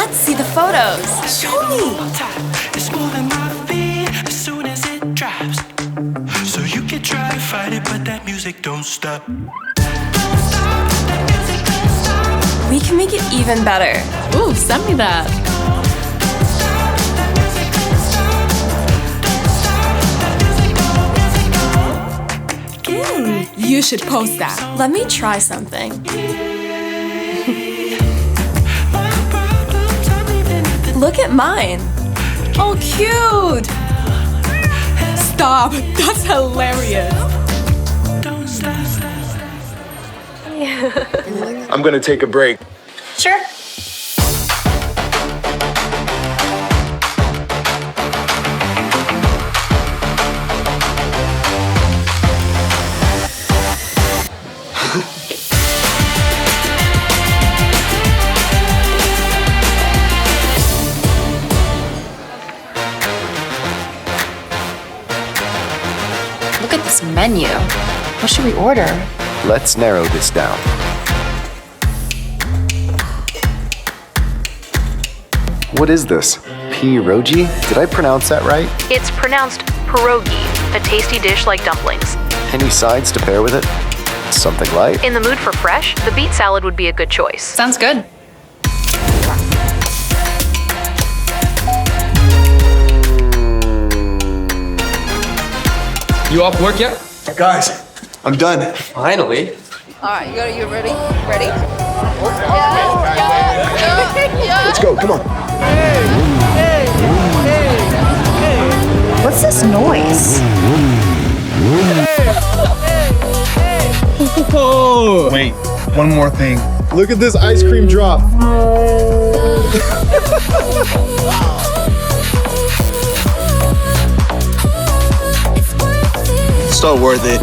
Let's see the photos. Show me. It's more than my feet as soon as it drops. So you can try to fight it, but that music don't stop. We can make it even better. Ooh, send me that. You should post that. Let me try something. Look at mine. Oh, cute. Stop. That's hilarious. I'm gonna take a break. Sure. Look at this menu. What should we order? Let's narrow this down. What is this? Pierogi? Did I pronounce that right? It's pronounced pierogi, a tasty dish like dumplings. Any sides to pair with it? Something light? In the mood for fresh, the beet salad would be a good choice. Sounds good. You off work yet? Guys, I'm done. Finally. All right, you ready? Ready? Let's go, come on. What's this noise? Wait, one more thing. Look at this ice cream drop. So worth it.